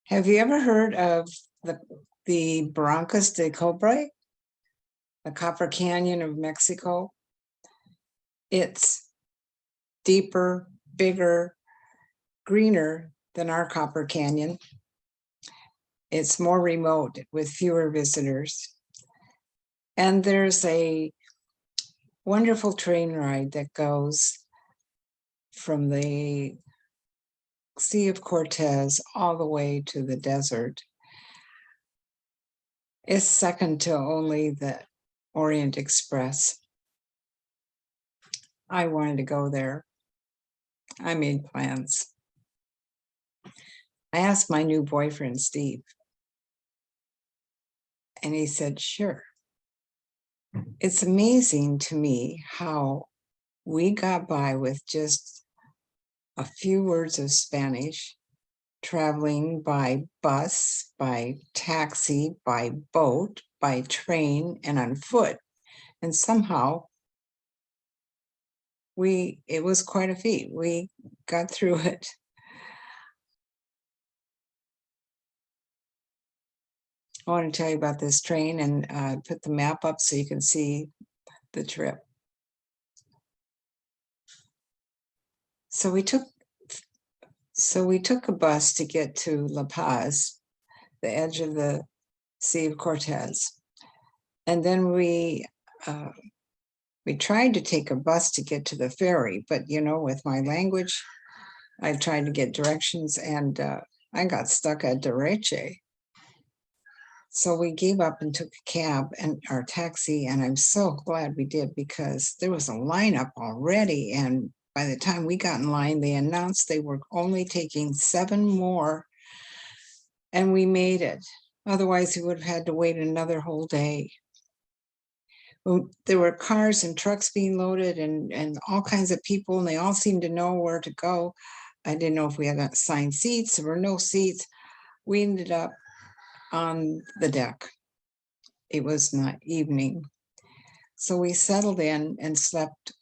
Have you ever heard of the Barrancas del Cobre, the Copper Canyon of Mexico? It's deeper, bigger, greener than our Copper Canyon. It's more remote with fewer visitors. And there's a wonderful train ride that goes from the Sea of Cortez all the way to the desert. It's second to only the Orient Express. I wanted to go there. I made plans. I asked my new boyfriend, Steve, and he said, sure. It's amazing to me how we got by with just a few words of Spanish, traveling by bus, by taxi, by boat, by train, and on foot. And somehow it was quite a feat. We got through it. I want to tell you about this train and put the map up so you can see the trip. So we took a bus to get to La Paz, the edge of the Sea of Cortez. And then we tried to take a bus to get to the ferry, but with my language, I tried to get directions and I got stuck at Dereche. So we gave up and took a cab and our taxi, and I'm so glad we did because there was a lineup already. And by the time we got in line, they announced they were only taking 7 more, and we made it. Otherwise, we would have had to wait another whole day. There were cars and trucks being loaded and all kinds of people, and they all seemed to know where to go. I didn't know if we had assigned seats. There were no seats. We ended up on the deck. It was not evening. So we settled in and slept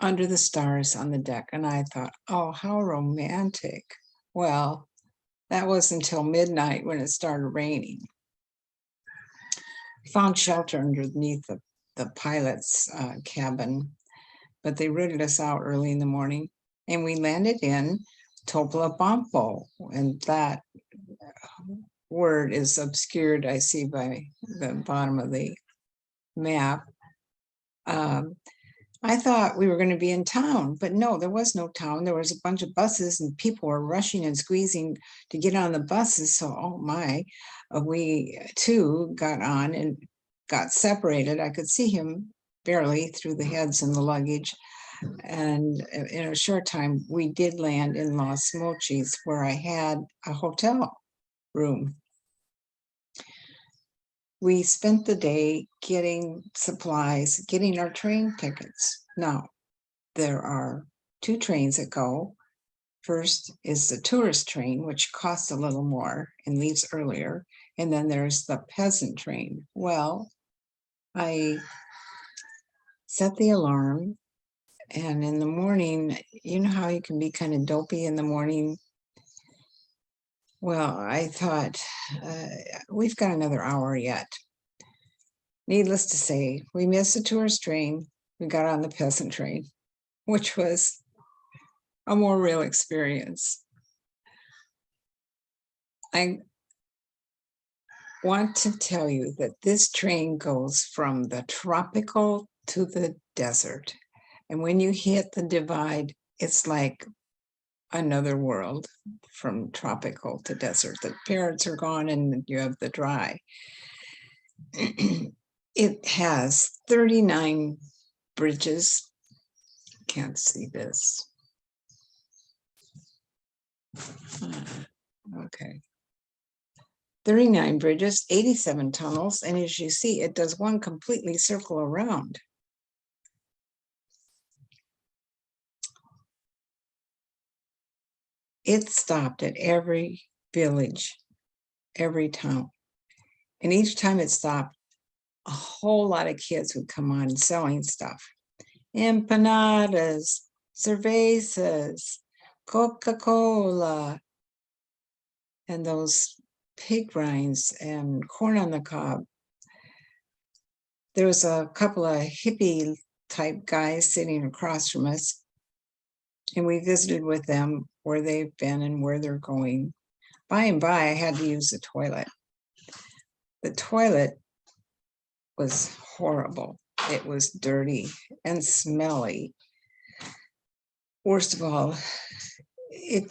under the stars on the deck. And I thought, oh, how romantic. Well, that was until midnight when it started raining. We found shelter underneath the pilot's cabin, but they rooted us out early in the morning. And we landed in Topolobampo, and that word is obscured, I see, by the bottom of the map. I thought we were going to be in town, but no, there was no town. There was a bunch of buses and people were rushing and squeezing to get on the buses. So, oh my, we too got on and got separated. I could see him barely through the heads and the luggage. And in a short time, we did land in Los Mochis, where I had a hotel room. We spent the day getting supplies, getting our train tickets. Now, there are 2 trains that go. First is the tourist train, which costs a little more and leaves earlier. And then there's the peasant train. Well, I set the alarm, and in the morning, you know how you can be kind of dopey in the morning? Well, I thought, we've got another hour yet. Needless to say, we missed the tourist train. We got on the peasant train, which was a more real experience. I want to tell you that this train goes from the tropical to the desert. And when you hit the divide, it's like another world from tropical to desert. The parrots are gone and you have the dry. It has 39 bridges. Can't see this. Okay. 39 bridges, 87 tunnels, and as you see, it does one completely circle around. It stopped at every village, every town. And each time it stopped, a whole lot of kids would come on selling stuff. Empanadas, cervezas, Coca-Cola. and those pig rinds and corn on the cob. There was a couple of hippie type guys sitting across from us, and we visited with them where they've been and where they're going. By and by, I had to use the toilet. The toilet was horrible. It was dirty and smelly. Worst of all, it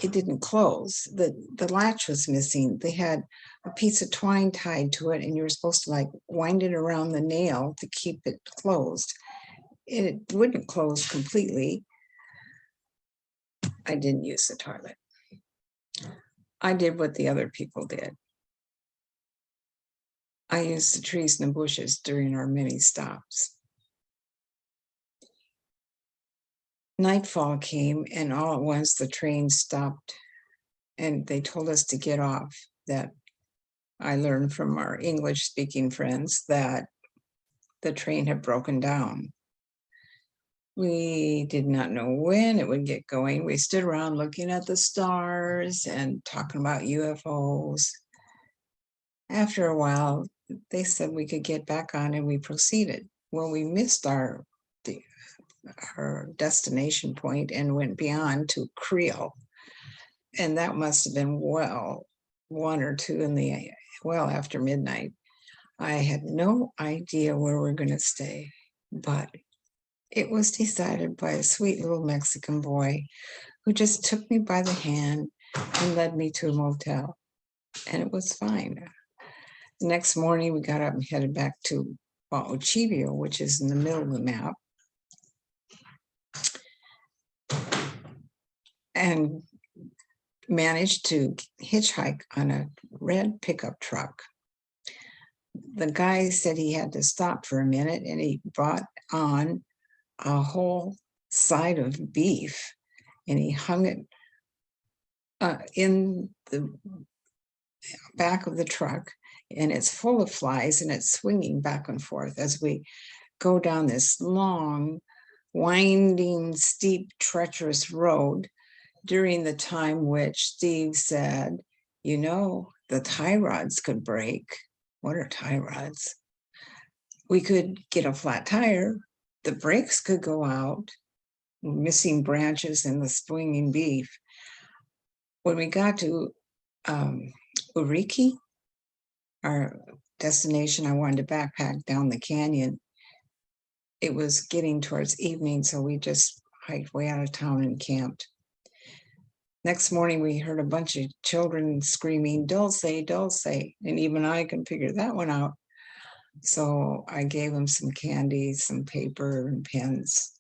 didn't close. The latch was missing. They had a piece of twine tied to it, and you were supposed to like wind it around the nail to keep it closed. It wouldn't close completely. I didn't use the toilet. I did what the other people did. I used the trees and the bushes during our many stops. Nightfall came, and all at once the train stopped, and they told us to get off. That I learned from our English-speaking friends that the train had broken down. We did not know when it would get going. We stood around looking at the stars and talking about UFOs. After a while, they said we could get back on, and we proceeded. Well, we missed our destination point and went beyond to Creole. And that must have been well 1 or 2 in the, well after midnight. I had no idea where we're going to stay, but it was decided by a sweet little Mexican boy who just took me by the hand and led me to a motel. And it was fine. The next morning, we got up and headed back to Ochivio, which is in the middle of the map. And managed to hitchhike on a red pickup truck. The guy said he had to stop for a minute, and he brought on a whole side of beef, and he hung it in the back of the truck, and it's full of flies, and it's swinging back and forth as we go down this long, winding, steep, treacherous road during the time which Steve said, you know, the tie rods could break. What are tie rods? We could get a flat tire. The brakes could go out, missing branches and the swinging beef. When we got to Urique, our destination, I wanted to backpack down the canyon. It was getting towards evening, so we just hiked way out of town and camped. Next morning, we heard a bunch of children screaming, "Dulce, Dulce," and even I can figure that one out. So I gave them some candy, some paper and pens.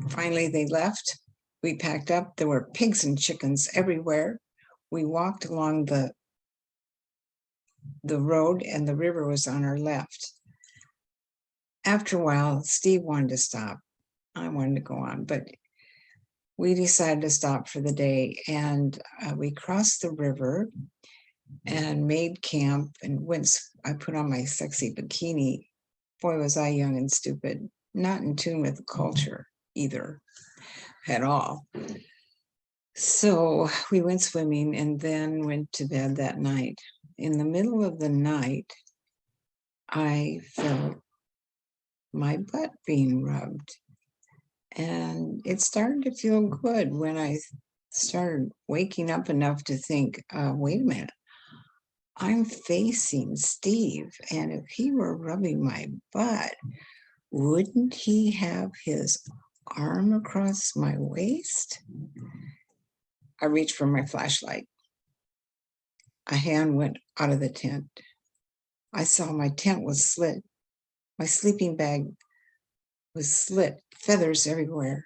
Finally, they left. We packed up. There were pigs and chickens everywhere. We walked along the road, and the river was on our left. After a while, Steve wanted to stop. I wanted to go on, but we decided to stop for the day, and we crossed the river and made camp. And once I put on my sexy bikini, boy, was I young and stupid, not in tune with the culture either at all. So we went swimming and then went to bed that night. In the middle of the night, I felt my butt being rubbed. And it started to feel good when I started waking up enough to think, wait a minute, I'm facing Steve. And if he were rubbing my butt, wouldn't he have his arm across my waist? I reached for my flashlight. A hand went out of the tent. I saw my tent was slit. My sleeping bag was slit, feathers everywhere.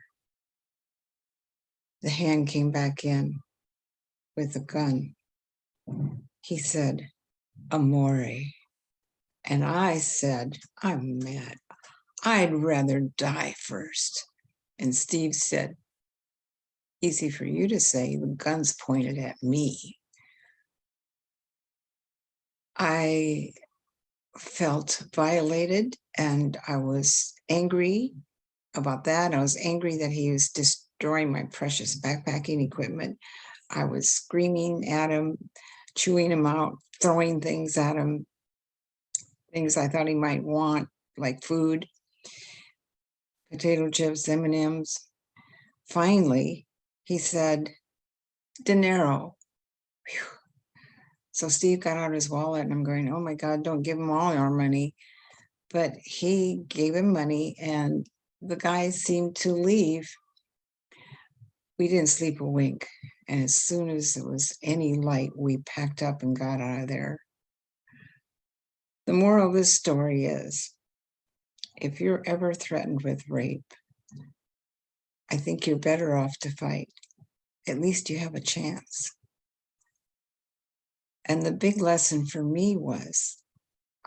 The hand came back in with a gun. He said, "Amore." And I said, "I'm mad. I'd rather die first." And Steve said, "Easy for you to say, the gun's pointed at me." I felt violated, and I was angry about that. I was angry that he was destroying my precious backpacking equipment. I was screaming at him, chewing him out, throwing things at him, things I thought he might want, like food, potato chips, M&Ms. Finally, he said, dinero. Whew. So Steve got out his wallet and I'm going, oh my God, don't give him all our money. But he gave him money and the guy seemed to leave. We didn't sleep a wink. And as soon as there was any light, we packed up and got out of there. The moral of this story is, if you're ever threatened with rape, I think you're better off to fight. At least you have a chance. And the big lesson for me was,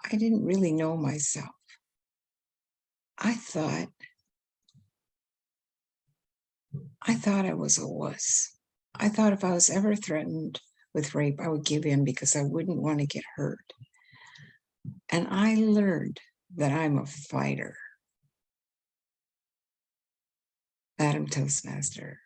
I didn't really know myself. I thought I was a wuss. I thought if I was ever threatened with rape, I would give in because I wouldn't want to get hurt. And I learned that I'm a fighter. Madam Toastmaster.